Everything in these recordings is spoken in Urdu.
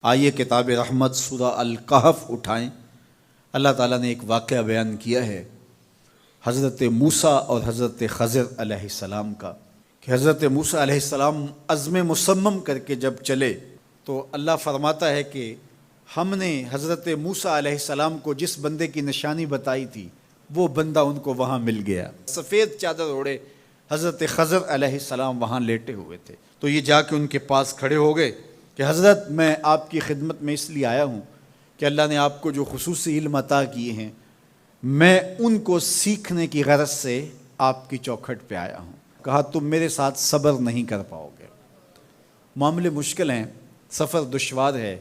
آئیے کتاب رحمت سورہ الکہف اٹھائیں۔ اللہ تعالیٰ نے ایک واقعہ بیان کیا ہے حضرت موسیٰ اور حضرت خضر علیہ السلام کا، کہ حضرت موسیٰ علیہ السلام عزم مصمم کر کے جب چلے تو اللہ فرماتا ہے کہ ہم نے حضرت موسیٰ علیہ السلام کو جس بندے کی نشانی بتائی تھی وہ بندہ ان کو وہاں مل گیا۔ سفید چادر اوڑے حضرت خضر علیہ السلام وہاں لیٹے ہوئے تھے، تو یہ جا کے ان کے پاس کھڑے ہو گئے کہ حضرت میں آپ کی خدمت میں اس لیے آیا ہوں کہ اللہ نے آپ کو جو خصوصی علم عطا کیے ہیں میں ان کو سیکھنے کی غرض سے آپ کی چوکھٹ پہ آیا ہوں۔ کہا تم میرے ساتھ صبر نہیں کر پاؤ گے، معاملے مشکل ہیں، سفر دشوار ہے،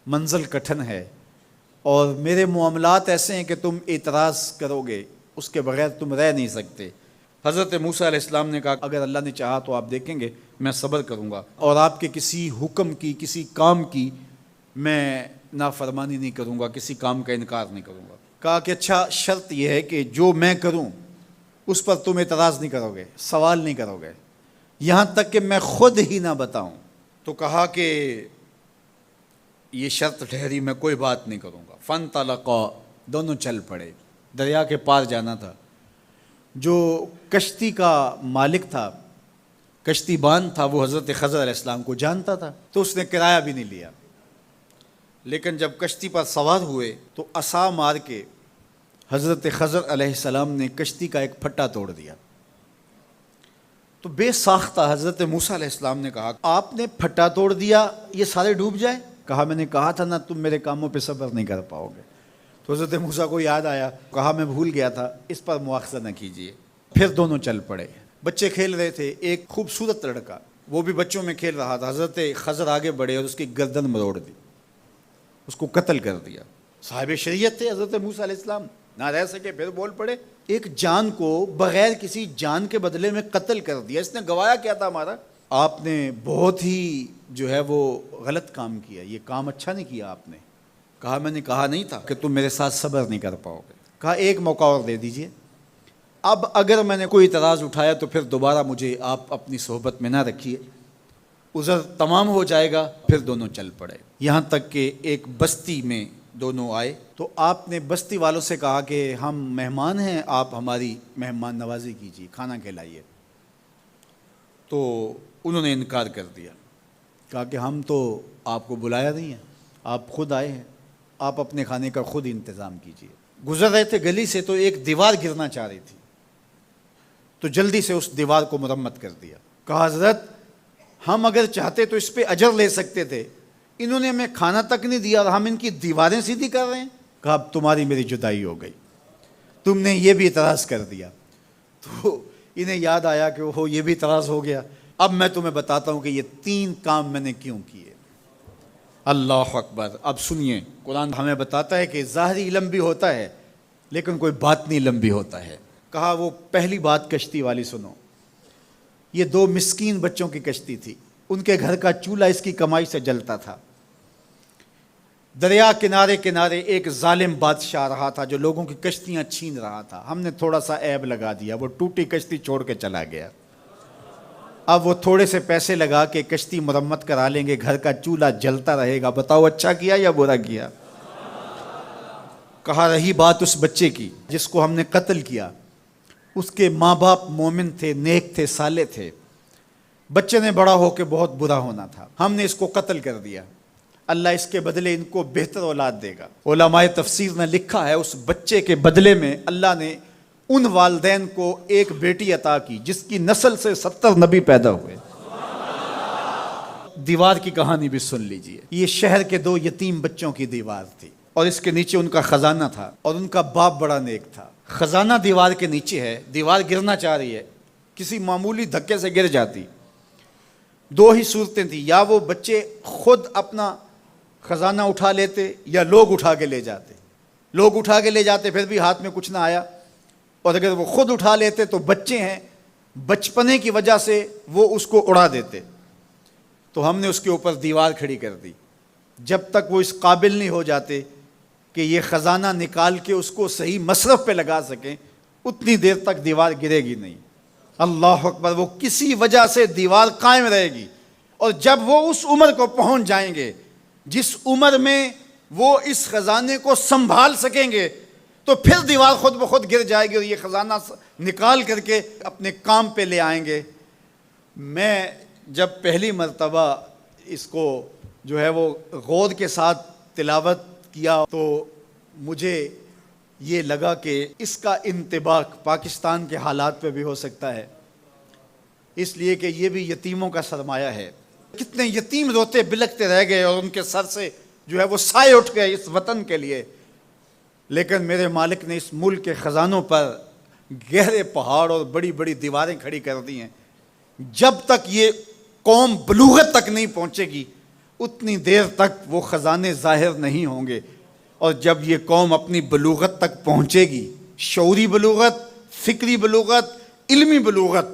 منزل کٹھن ہے، اور میرے معاملات ایسے ہیں کہ تم اعتراض کرو گے اس کے بغیر تم رہ نہیں سکتے۔ حضرت موسیٰ علیہ السلام نے کہا اگر اللہ نے چاہا تو آپ دیکھیں گے میں صبر کروں گا اور آپ کے کسی حکم کی کسی کام کی میں نافرمانی نہیں کروں گا، کسی کام کا انکار نہیں کروں گا۔ کہا کہ اچھا شرط یہ ہے کہ جو میں کروں اس پر تم اعتراض نہیں کرو گے، سوال نہیں کرو گے، یہاں تک کہ میں خود ہی نہ بتاؤں۔ تو کہا کہ یہ شرط ٹھہری، میں کوئی بات نہیں کروں گا۔ فانطلقا، دونوں چل پڑے، دریا کے پار جانا تھا۔ جو کشتی کا مالک تھا، کشتی بان تھا، وہ حضرت خضر علیہ السلام کو جانتا تھا تو اس نے کرایہ بھی نہیں لیا، لیکن جب کشتی پر سوار ہوئے تو عصا مار کے حضرت خضر علیہ السلام نے کشتی کا ایک پھٹا توڑ دیا۔ تو بے ساختہ حضرت موسیٰ علیہ السلام نے کہا آپ نے پھٹا توڑ دیا، یہ سارے ڈوب جائیں؟ کہا میں نے کہا تھا نا تم میرے کاموں پہ صبر نہیں کر پاؤ گے۔ تو حضرت موسیٰ کو یاد آیا، کہا میں بھول گیا تھا، اس پر مواخذہ نہ کیجیے۔ پھر دونوں چل پڑے۔ بچے کھیل رہے تھے، ایک خوبصورت لڑکا وہ بھی بچوں میں کھیل رہا تھا۔ حضرت خضر آگے بڑھے اور اس کی گردن مروڑ دی، اس کو قتل کر دیا۔ صاحب شریعت تھے حضرت موسیٰ علیہ السلام، نہ رہ سکے، پھر بول پڑے ایک جان کو بغیر کسی جان کے بدلے میں قتل کر دیا، اس نے گوایا کیا تھا ہمارا؟ آپ نے بہت ہی جو ہے وہ غلط کام کیا، یہ کام اچھا نہیں کیا آپ نے۔ کہا میں نے کہا نہیں تھا کہ تم میرے ساتھ صبر نہیں کر پاؤ گے۔ کہا ایک موقع اور دے دیجئے، اب اگر میں نے کوئی اعتراض اٹھایا تو پھر دوبارہ مجھے آپ اپنی صحبت میں نہ رکھیے، عذر تمام ہو جائے گا۔ پھر دونوں چل پڑے، یہاں تک کہ ایک بستی میں دونوں آئے تو آپ نے بستی والوں سے کہا کہ ہم مہمان ہیں، آپ ہماری مہمان نوازی کیجیے، کھانا کھلائیے۔ تو انہوں نے انکار کر دیا، کہا کہ ہم تو آپ کو بلایا نہیں ہے، آپ خود آئے ہیں، آپ اپنے کھانے کا خود انتظام کیجیے۔ گزر رہے تھے گلی سے تو ایک دیوار گرنا چاہ رہی تھی، تو جلدی سے اس دیوار کو مرمت کر دیا۔ کہا حضرت ہم اگر چاہتے تو اس پہ اجر لے سکتے تھے، انہوں نے ہمیں کھانا تک نہیں دیا اور ہم ان کی دیواریں سیدھی کر رہے ہیں۔ کہا اب تمہاری میری جدائی ہو گئی، تم نے یہ بھی اعتراض کر دیا۔ تو انہیں یاد آیا کہ وہ یہ بھی اعتراض ہو گیا۔ اب میں تمہیں بتاتا ہوں کہ یہ 3 کام میں نے کیوں کیے۔ اللہ اکبر۔ اب سنیے، قرآن ہمیں بتاتا ہے کہ ظاہری علم بھی ہوتا ہے لیکن کوئی باطنی علم بھی ہوتا ہے۔ کہا وہ پہلی بات کشتی والی سنو، یہ 2 مسکین بچوں کی کشتی تھی، ان کے گھر کا چولہا اس کی کمائی سے جلتا تھا۔ دریا کنارے کنارے ایک ظالم بادشاہ رہا تھا جو لوگوں کی کشتیاں چھین رہا تھا، ہم نے تھوڑا سا عیب لگا دیا، وہ ٹوٹی کشتی چھوڑ کے چلا گیا۔ اب وہ تھوڑے سے پیسے لگا کے کشتی مرمت کرا لیں گے، گھر کا چولہا جلتا رہے گا، بتاؤ اچھا کیا یا برا کیا؟ کہا رہی بات اس بچے کی جس کو ہم نے قتل کیا، اس کے ماں باپ مومن تھے، نیک تھے، صالح تھے، بچے نے بڑا ہو کے بہت برا ہونا تھا، ہم نے اس کو قتل کر دیا، اللہ اس کے بدلے ان کو بہتر اولاد دے گا۔ علماء تفسیر نے لکھا ہے اس بچے کے بدلے میں اللہ نے ان والدین کو ایک بیٹی عطا کی جس کی نسل سے 70 نبی پیدا ہوئے۔ دیوار کی کہانی بھی سن لیجئے، یہ شہر کے 2 یتیم بچوں کی دیوار تھی اور اس کے نیچے ان کا خزانہ تھا اور ان کا باپ بڑا نیک تھا۔ خزانہ دیوار کے نیچے ہے، دیوار گرنا چاہ رہی ہے، کسی معمولی دھکے سے گر جاتی۔ 2 ہی صورتیں تھیں، یا وہ بچے خود اپنا خزانہ اٹھا لیتے یا لوگ اٹھا کے لے جاتے۔ لوگ اٹھا کے لے جاتے پھر بھی ہاتھ میں کچھ نہ آیا، اور اگر وہ خود اٹھا لیتے تو بچے ہیں، بچپنے کی وجہ سے وہ اس کو اڑا دیتے۔ تو ہم نے اس کے اوپر دیوار کھڑی کر دی، جب تک وہ اس قابل نہیں ہو جاتے کہ یہ خزانہ نکال کے اس کو صحیح مصرف پہ لگا سکیں، اتنی دیر تک دیوار گرے گی نہیں۔ اللہ اکبر۔ وہ کسی وجہ سے دیوار قائم رہے گی، اور جب وہ اس عمر کو پہنچ جائیں گے جس عمر میں وہ اس خزانے کو سنبھال سکیں گے تو پھر دیوار خود بخود گر جائے گی اور یہ خزانہ نکال کر کے اپنے کام پہ لے آئیں گے۔ میں جب پہلی مرتبہ اس کو جو ہے وہ غور کے ساتھ تلاوت کیا تو مجھے یہ لگا کہ اس کا انطباق پاکستان کے حالات پہ بھی ہو سکتا ہے، اس لیے کہ یہ بھی یتیموں کا سرمایہ ہے۔ کتنے یتیم روتے بلکتے رہ گئے اور ان کے سر سے جو ہے وہ سائے اٹھ گئے اس وطن کے لیے، لیکن میرے مالک نے اس ملک کے خزانوں پر گہرے پہاڑ اور بڑی بڑی دیواریں کھڑی کر دی ہیں۔ جب تک یہ قوم بلوغت تک نہیں پہنچے گی اتنی دیر تک وہ خزانے ظاہر نہیں ہوں گے، اور جب یہ قوم اپنی بلوغت تک پہنچے گی، شعوری بلوغت، فکری بلوغت، علمی بلوغت،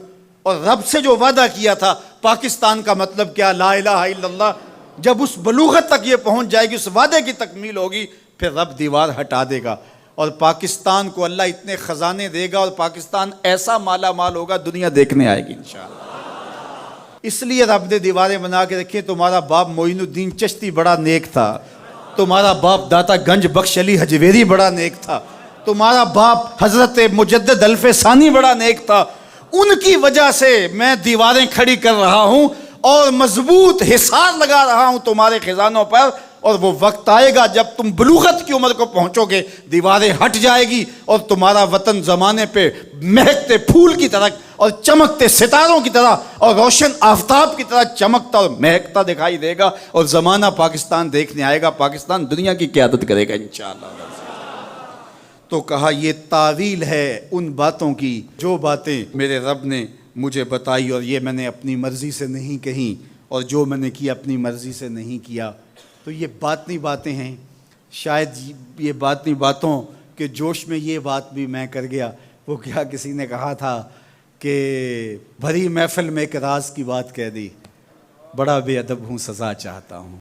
اور رب سے جو وعدہ کیا تھا پاکستان کا مطلب کیا، لا الہ الا اللہ، جب اس بلوغت تک یہ پہنچ جائے گی، اس وعدے کی تکمیل ہوگی، پھر رب دیوار ہٹا دے گا اور پاکستان کو اللہ اتنے خزانے دے گا اور پاکستان ایسا مالا مال ہوگا دنیا دیکھنے آئے گی انشاءاللہ۔ اس لیے رب نے دیواریں بنا کے رکھی۔ تمہارا باپ معین الدین چشتی بڑا نیک تھا، تمہارا باپ داتا گنج بخش علی حجویری بڑا نیک تھا، تمہارا باپ حضرت مجدد الف ثانی بڑا نیک تھا، ان کی وجہ سے میں دیواریں کھڑی کر رہا ہوں اور مضبوط حصار لگا رہا ہوں تمہارے خزانوں پر، اور وہ وقت آئے گا جب تم بلوغت کی عمر کو پہنچو گے، دیواریں ہٹ جائے گی اور تمہارا وطن زمانے پہ مہکتے پھول کی طرح اور چمکتے ستاروں کی طرح اور روشن آفتاب کی طرح چمکتا اور مہکتا دکھائی دے گا، اور زمانہ پاکستان دیکھنے آئے گا، پاکستان دنیا کی قیادت کرے گا انشاءاللہ۔ تو کہا یہ تعویل ہے ان باتوں کی جو باتیں میرے رب نے مجھے بتائی، اور یہ میں نے اپنی مرضی سے نہیں کہیں، اور جو میں نے کیا اپنی مرضی سے نہیں کیا۔ تو یہ باطنی باتیں ہیں، شاید یہ باطنی باتوں کے جوش میں یہ بات بھی میں کر گیا۔ وہ کیا کسی نے کہا تھا کہ بھری محفل میں ایک راز کی بات کہہ دی، بڑا بے ادب ہوں سزا چاہتا ہوں۔